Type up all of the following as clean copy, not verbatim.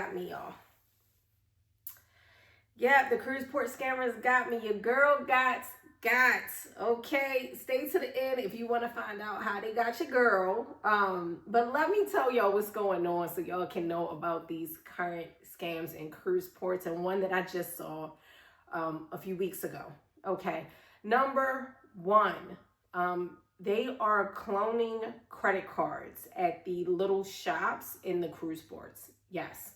got me, y'all. Yeah, the cruise port scammers got me. Your girl got. Okay, stay to the end if you want to find out how they got your girl. But let me tell y'all what's going on so y'all can know about these current scams in cruise ports, and one that I just saw a few weeks ago. Okay, number one, they are cloning credit cards at the little shops in the cruise ports. Yes,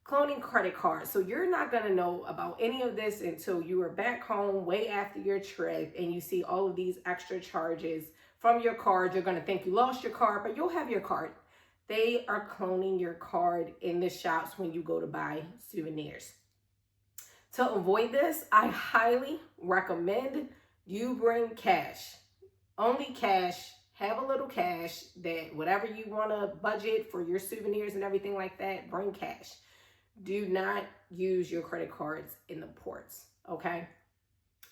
cloning credit cards. So you're not going to know about any of this until you are back home way after your trip and you see all of these extra charges from your card. You're going to think you lost your card, but you'll have your card. They are cloning your card in the shops when you go to buy souvenirs. To avoid this, I highly recommend you bring cash. Only cash. Have a little cash, that whatever you want to budget for your souvenirs and everything like that, bring cash. Do not use your credit cards in the ports, okay?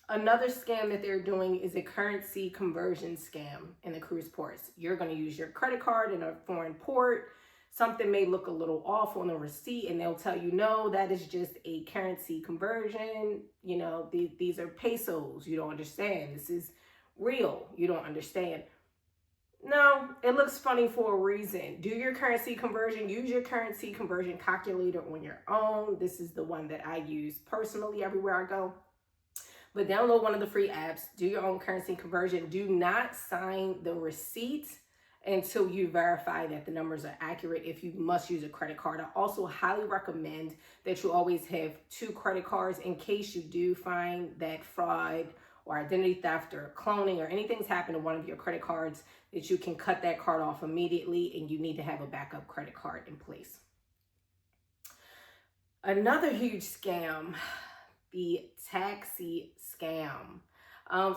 Another scam that they're doing is a currency conversion scam in the cruise ports. You're going to use your credit card in a foreign port. Something may look a little off on the receipt, and they'll tell you, no, that is just a currency conversion. You know, these are pesos. You don't understand. This is real. You don't understand. No, it looks funny for a reason. Do your currency conversion. Use your currency conversion calculator on your own. This is the one that I use personally everywhere I go. But download one of the free apps. Do your own currency conversion. Do not sign the receipt until you verify that the numbers are accurate. If you must use a credit card, I also highly recommend that you always have 2 credit cards in case you do find that fraud or identity theft or cloning or anything's happened to one of your credit cards, that you can cut that card off immediately, and you need to have a backup credit card in place. Another huge scam, the taxi scam.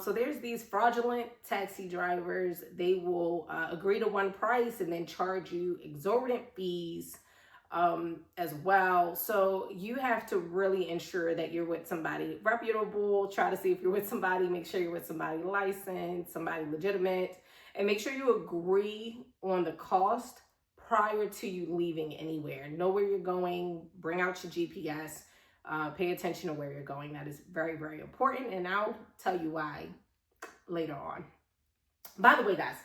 So there's these fraudulent taxi drivers. They will agree to one price and then charge you exorbitant fees as well. So you have to really ensure that you're with somebody reputable. Try to see if you're with somebody, make sure you're with somebody licensed, somebody legitimate, and make sure you agree on the cost prior to you leaving anywhere. Know where you're going, bring out your GPS, pay attention to where you're going. That is very, very important, and I'll tell you why later on. By the way, guys,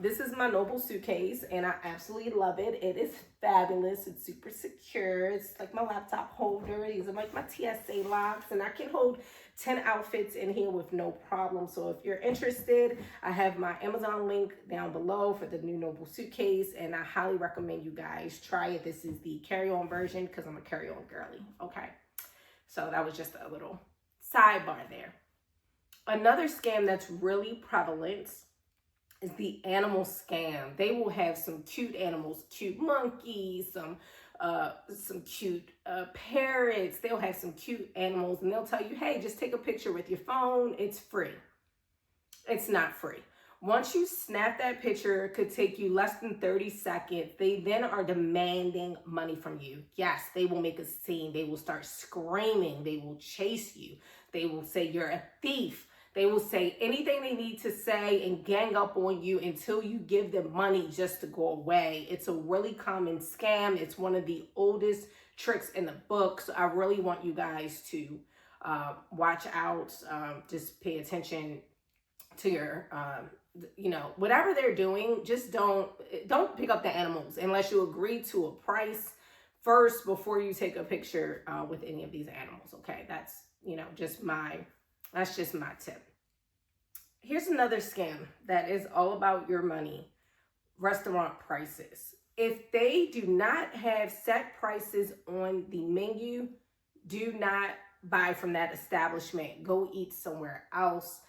this is my Noble suitcase, and I absolutely love it. It is fabulous. It's super secure. It's like my laptop holder. These are like my TSA locks, and I can hold 10 outfits in here with no problem. So if you're interested, I have my Amazon link down below for the new Noble suitcase, and I highly recommend you guys try it. This is the carry-on version because I'm a carry-on girly. Okay, so that was just a little sidebar there. Another scam that's really prevalent is the animal scam. They will have some cute animals, cute monkeys, some cute parrots. They'll have some cute animals, and they'll tell you, hey, just take a picture with your phone. It's free. It's not free. Once you snap that picture, it could take you less than 30 seconds. They then are demanding money from you. Yes, they will make a scene. They will start screaming. They will chase you. They will say you're a thief. They will say anything they need to say and gang up on you until you give them money just to go away. It's a really common scam. It's one of the oldest tricks in the book. So I really want you guys to watch out. Just pay attention to your, whatever they're doing. Just don't pick up the animals unless you agree to a price first before you take a picture with any of these animals. Okay, that's just my tip. Here's another scam that is all about your money: restaurant prices. If they do not have set prices on the menu, do not buy from that establishment. Go eat somewhere else.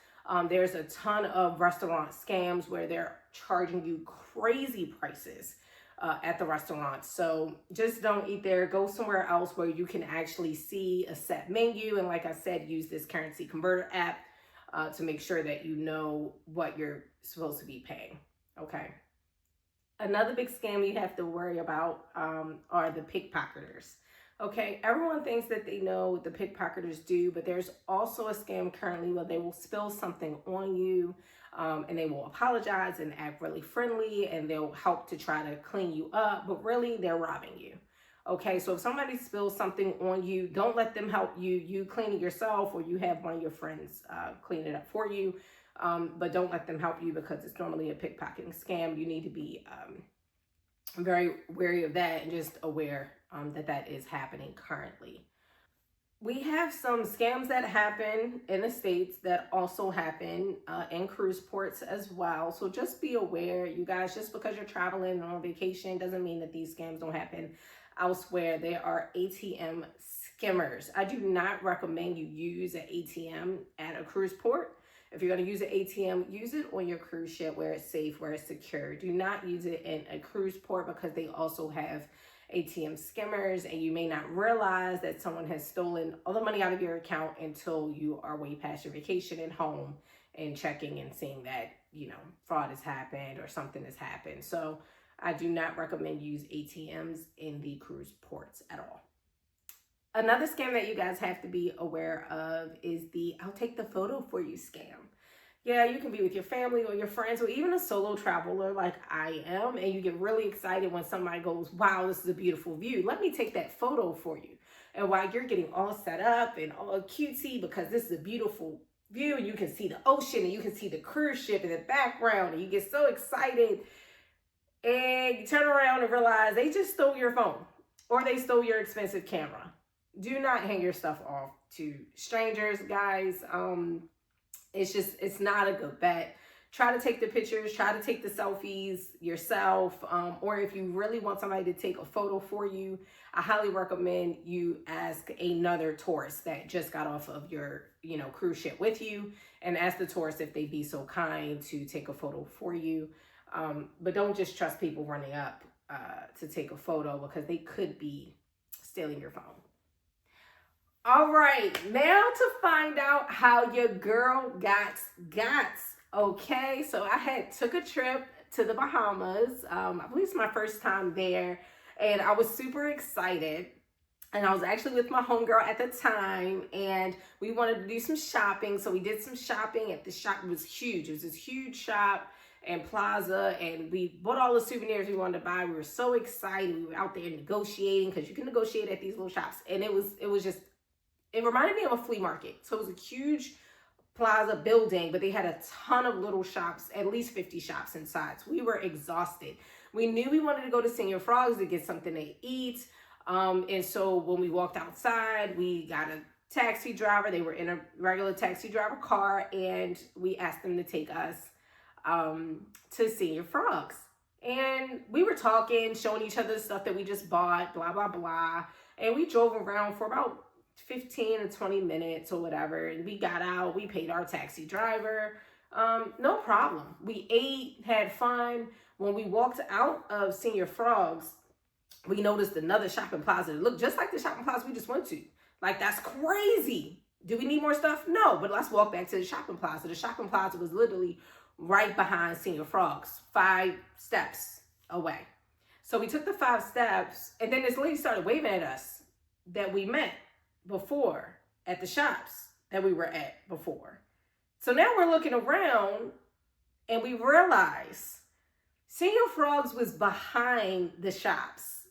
There's a ton of restaurant scams where they're charging you crazy prices at the restaurant. So just don't eat there. Go somewhere else where you can actually see a set menu. And like I said, use this currency converter app to make sure that you know what you're supposed to be paying. Okay. Another big scam you have to worry about are the pickpocketers. Okay, everyone thinks that they know what the pickpocketers do, but there's also a scam currently where they will spill something on you and they will apologize and act really friendly, and they'll help to try to clean you up, but really they're robbing you. Okay, so if somebody spills something on you, don't let them help you. You clean it yourself, or you have one of your friends clean it up for you. But don't let them help you, because it's normally a pickpocketing scam. You need to be very wary of that, and just aware that that is happening currently. We have some scams that happen in the States that also happen in cruise ports as well. So just be aware, you guys. Just because you're traveling on vacation doesn't mean that these scams don't happen elsewhere. There are ATM skimmers. I do not recommend you use an ATM at a cruise port. If you're going to use an ATM, use it on your cruise ship where it's safe, where it's secure. Do not use it in a cruise port, because they also have ATM skimmers, and you may not realize that someone has stolen all the money out of your account until you are way past your vacation and home, and checking and seeing that, you know, fraud has happened or something has happened. So I do not recommend use ATMs in the cruise ports at all. Another scam that you guys have to be aware of is the "I'll take the photo for you" scam. Yeah, you can be with your family or your friends, or even a solo traveler like I am, and you get really excited when somebody goes, "Wow, this is a beautiful view. Let me take that photo for you." And while you're getting all set up and all cutesy because this is a beautiful view, and you can see the ocean and you can see the cruise ship in the background, and you get so excited, and you turn around and realize they just stole your phone, or they stole your expensive camera. Do not hang your stuff off to strangers, guys. It's not a good bet. Try to take the pictures, try to take the selfies yourself. Or if you really want somebody to take a photo for you, I highly recommend you ask another tourist that just got off of your, cruise ship with you, and ask the tourist if they'd be so kind to take a photo for you. But don't just trust people running up to take a photo, because they could be stealing your phone. All right, now to find out how your girl got. Okay, so I took a trip to the Bahamas. I believe it's my first time there, and I was super excited. And I was actually with my homegirl at the time, and we wanted to do some shopping. So we did some shopping at the shop. It was huge. It was this huge shop and plaza, and we bought all the souvenirs we wanted to buy. We were so excited. We were out there negotiating, because you can negotiate at these little shops, and it reminded me of a flea market. So it was a huge plaza building, but they had a ton of little shops, at least 50 shops inside. So we were exhausted. We knew we wanted to go to Senior Frogs to get something to eat. And so when we walked outside, we got a taxi driver. They were in a regular taxi driver car, and we asked them to take us to Senior Frogs. And we were talking, showing each other the stuff that we just bought, blah, blah, blah. And we drove around for about 15 to 20 minutes or whatever, and we got out. We paid our taxi driver, no problem. We ate, had fun. When we walked out of Senior Frogs, we noticed another shopping plaza that looked just like the shopping plaza we just went to. Like, that's crazy. Do we need more stuff? No, but let's walk back to the shopping plaza. The shopping plaza was literally right behind Senior Frogs, 5 steps away. So we took the 5 steps, and then this lady started waving at us that we met before at the shops that we were at before. So now we're looking around, and we realize Senior Frogs was behind the shops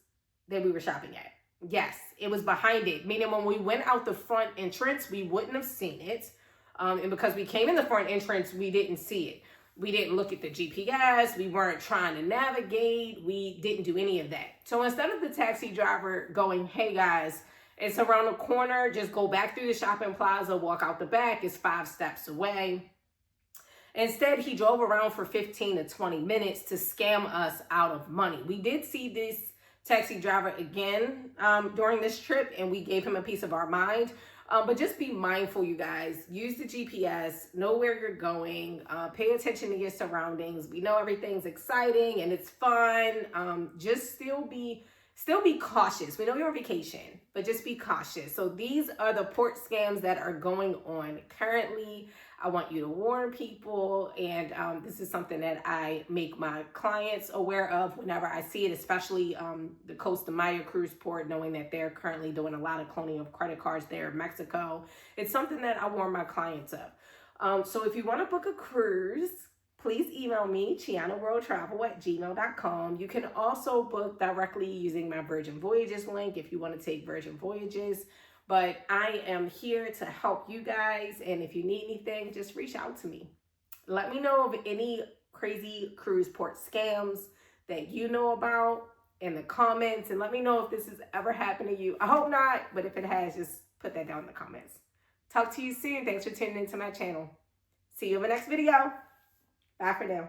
that we were shopping at. Yes, it was behind it, meaning when we went out the front entrance, we wouldn't have seen it. And because we came in the front entrance, we didn't see it. We didn't look at the GPS. We weren't trying to navigate. We didn't do any of that. So instead of the taxi driver going, "Hey guys, it's around the corner, just go back through the shopping plaza, walk out the back, it's 5 steps away," instead, he drove around for 15 to 20 minutes to scam us out of money. We did see this taxi driver again during this trip, and we gave him a piece of our mind. But just be mindful, you guys. Use the GPS, know where you're going, pay attention to your surroundings. We know everything's exciting and it's fun. Just still be cautious. We know you're on vacation, but just be cautious. So these are the port scams that are going on currently. I want you to warn people, and this is something that I make my clients aware of whenever I see it, especially the Costa Maya cruise port, knowing that they're currently doing a lot of cloning of credit cards there in Mexico. It's something that I warn my clients of. So if you want to book a cruise, please email me, chianaworldtravel@gmail.com. You can also book directly using my Virgin Voyages link if you want to take Virgin Voyages. But I am here to help you guys. And if you need anything, just reach out to me. Let me know of any crazy cruise port scams that you know about in the comments. And let me know if this has ever happened to you. I hope not, but if it has, just put that down in the comments. Talk to you soon. Thanks for tuning into my channel. See you in the next video. Bye for now.